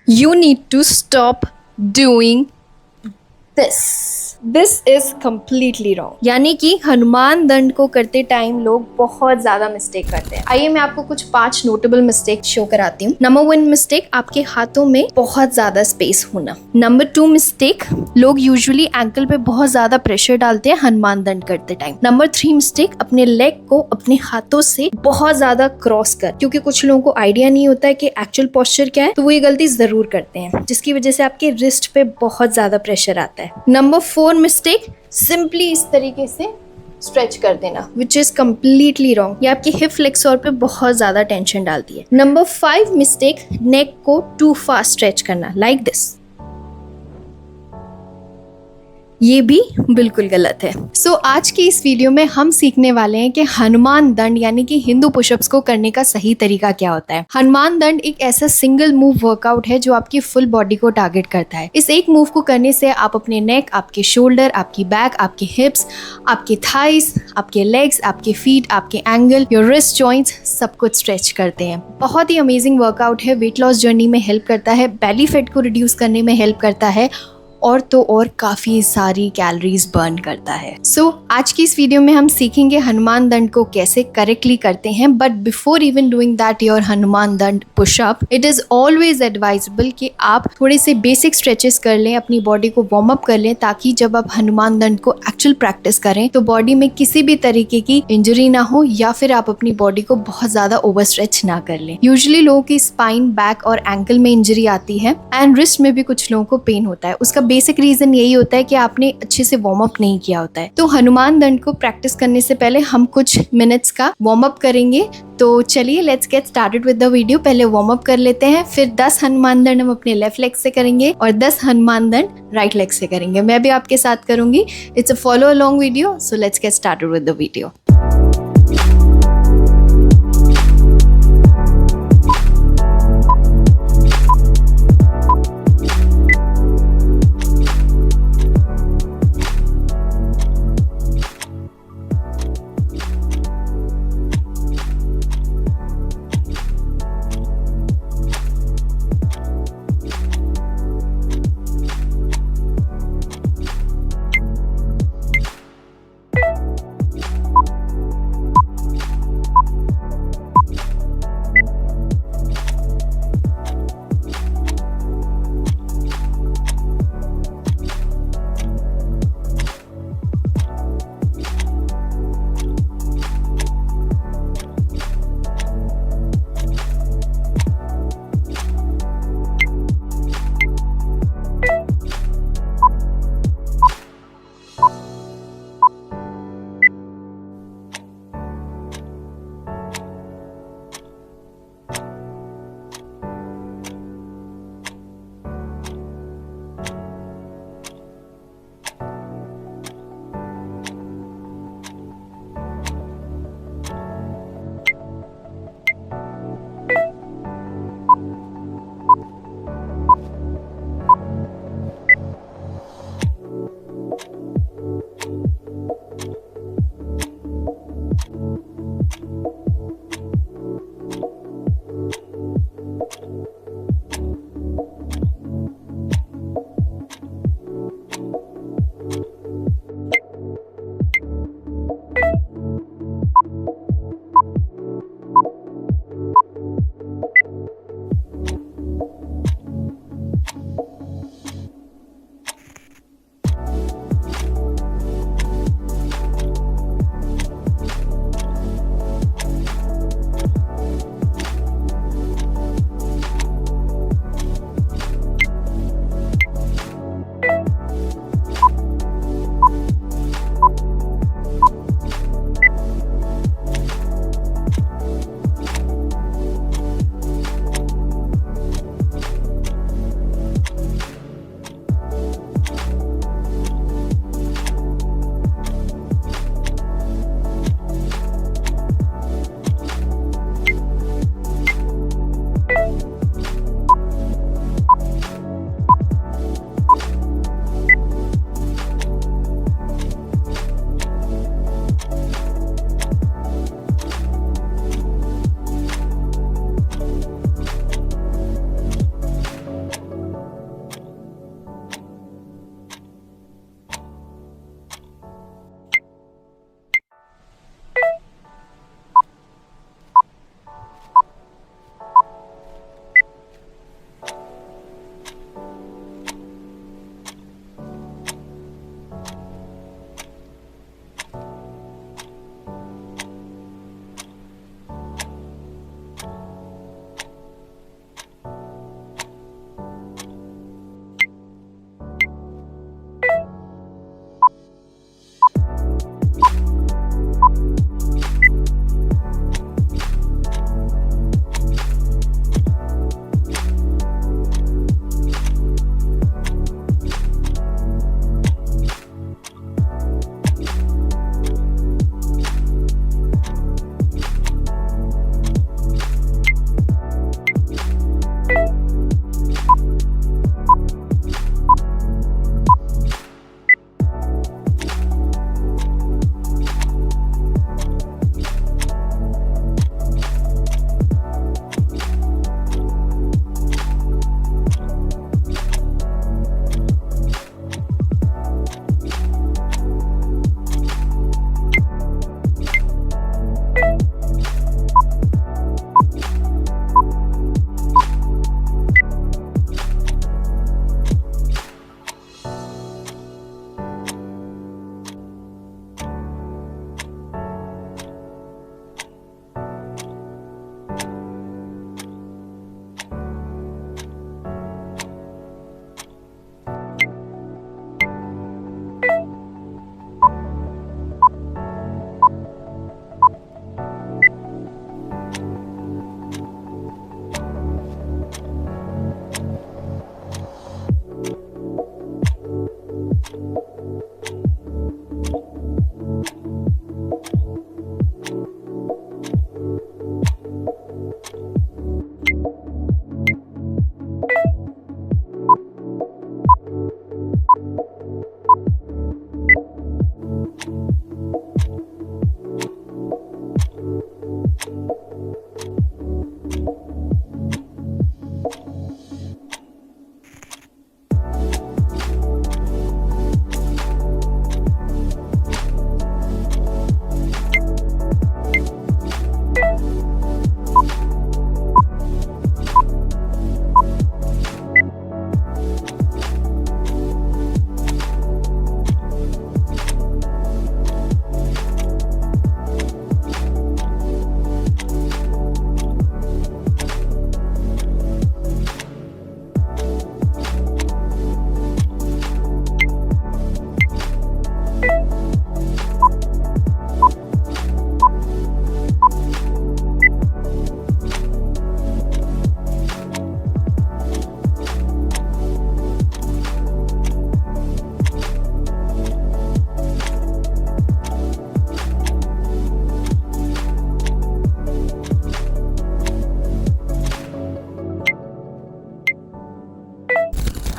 You need to stop doing this is completely wrong. यानी कि हनुमान दंड को करते टाइम लोग बहुत ज्यादा मिस्टेक करते हैं। आइए मैं आपको कुछ 5 नोटेबल मिस्टेक शो कराती हूँ। नंबर 1 मिस्टेक, आपके हाथों में बहुत ज्यादा स्पेस होना। नंबर 2 मिस्टेक, लोग यूजुअली एंकल पे बहुत ज्यादा प्रेशर डालते हैं हनुमान दंड करते टाइम। नंबर 3 मिस्टेक, अपने लेग को अपने हाथों से बहुत ज्यादा क्रॉस कर, क्योंकि कुछ लोगों को आइडिया नहीं होता है कि एक्चुअल पोस्चर क्या है, तो वो ये गलती जरूर करते हैं, जिसकी वजह से आपके रिस्ट पे बहुत ज्यादा प्रेशर आता है। नंबर 4 मिस्टेक, सिंपली इस तरीके से स्ट्रेच कर देना, विच इज कम्प्लीटली रॉन्ग। ये आपकी हिप फ्लेक्सोर पे बहुत ज्यादा टेंशन डालती है। नंबर 5 मिस्टेक, नेक को टू फास्ट स्ट्रेच करना, लाइक दिस। ये भी बिल्कुल गलत है। सो आज की इस वीडियो में हम सीखने वाले हैं कि हनुमान दंड यानी कि हिंदू पुशअप्स को करने का सही तरीका क्या होता है। हनुमान दंड एक ऐसा सिंगल मूव वर्कआउट है जो आपकी फुल बॉडी को टारगेट करता है। इस एक मूव को करने से आप अपने नेक, आपके शोल्डर, आपकी बैक, आपके हिप्स, आपके थाइस, आपके लेग्स, आपके फीट, आपके एंगल, योर रिस्ट जॉइंट्स, सब कुछ स्ट्रेच करते हैं। बहुत ही अमेजिंग वर्कआउट है, वेट लॉस जर्नी में हेल्प करता है, बेली फैट को रिड्यूस करने में हेल्प करता है, और तो और काफी सारी कैलोरीज बर्न करता है। सो आज की इस वीडियो में हम सीखेंगे हनुमान दंड को कैसे करेक्टली करते हैं। But before even doing that your Hanuman dand pushup, it is always advisable कि आप थोड़े से बेसिक स्ट्रेचेस कर लें, अपनी बॉडी को वार्म अप कर लें, ताकि जब आप हनुमान दंड को एक्चुअल प्रैक्टिस करें तो बॉडी में किसी भी तरीके की इंजरी ना हो, या फिर आप अपनी बॉडी को बहुत ज्यादा ओवर स्ट्रेच ना कर लें। यूजुअली लोगों की स्पाइन, बैक और एंकल में इंजरी आती है, एंड रिस्ट में भी कुछ लोगों को पेन होता है। उसका बेसिक रीजन यही होता है कि आपने अच्छे से वार्म अप नहीं किया होता है। तो हनुमान दंड को प्रैक्टिस करने से पहले हम कुछ मिनट्स का वार्म अप करेंगे। तो चलिए let's get started with the video. पहले वार्म अप कर लेते हैं, फिर 10 हनुमान दंड हम अपने लेफ्ट लेग से करेंगे और 10 हनुमान दंड राइट लेग से करेंगे। मैं भी आपके साथ करूंगी। It's a follow along video, so let's get started with the video.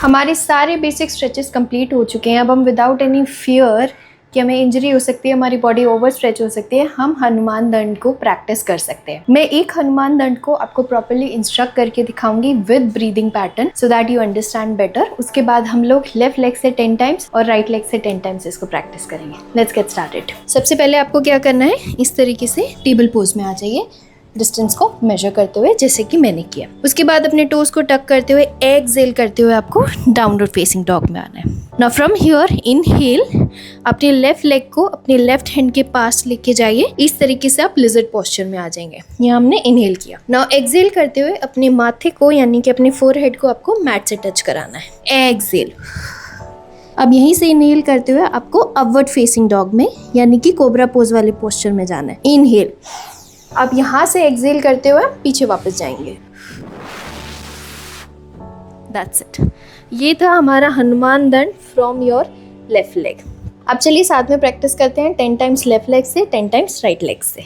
हमारे सारे बेसिक स्ट्रेचेस कंप्लीट हो चुके हैं। अब हम विदाउट एनी फियर कि हमें इंजरी हो सकती है, हमारी बॉडी ओवर स्ट्रेच हो सकती है, हम हनुमान दंड को प्रैक्टिस कर सकते हैं। मैं एक हनुमान दंड को आपको प्रॉपर्ली इंस्ट्रक्ट करके दिखाऊंगी with breathing pattern so that you understand better. उसके बाद हम लोग लेफ्ट लेग से 10 टाइम्स और राइट लेग से 10 टाइम्स इसको प्रैक्टिस करेंगे। Let's get started. सबसे पहले आपको क्या करना है, इस तरीके से टेबल पोज में आ जाइए, डिस्टेंस को मेजर करते हुए जैसे कि मैंने किया। उसके बाद अपने टोज को टक करते हुए एक्सहेल करते हुए आपको डाउनवर्ड फेसिंग डॉग में आना है। नाउ फ्रॉम हियर इनहेल, अपने लेफ्ट लेग को अपने लेफ्ट हैंड के पास लेके जाइए। इस तरीके से आप लिजर्ड पोस्चर में आ जाएंगे। यहाँ हमने इनहेल किया। नाउ एक्सहेल करते हुए अपने माथे को यानी कि अपने फोरहेड को आपको मैट से टच कराना है। एक्सहेल। अब यहीं से इनहेल करते हुए आपको अपवर्ड फेसिंग डॉग में यानी कि कोबरा पोज वाले पोस्चर में जाना है। इनहेल। अब यहाँ से एक्सहेल करते हुए पीछे वापस जाएंगे। That's it. ये था हमारा हनुमान दंड फ्रॉम योर लेफ्ट लेग। अब चलिए साथ में प्रैक्टिस करते हैं 10 टाइम्स लेफ्ट लेग से, 10 टाइम्स राइट लेग से।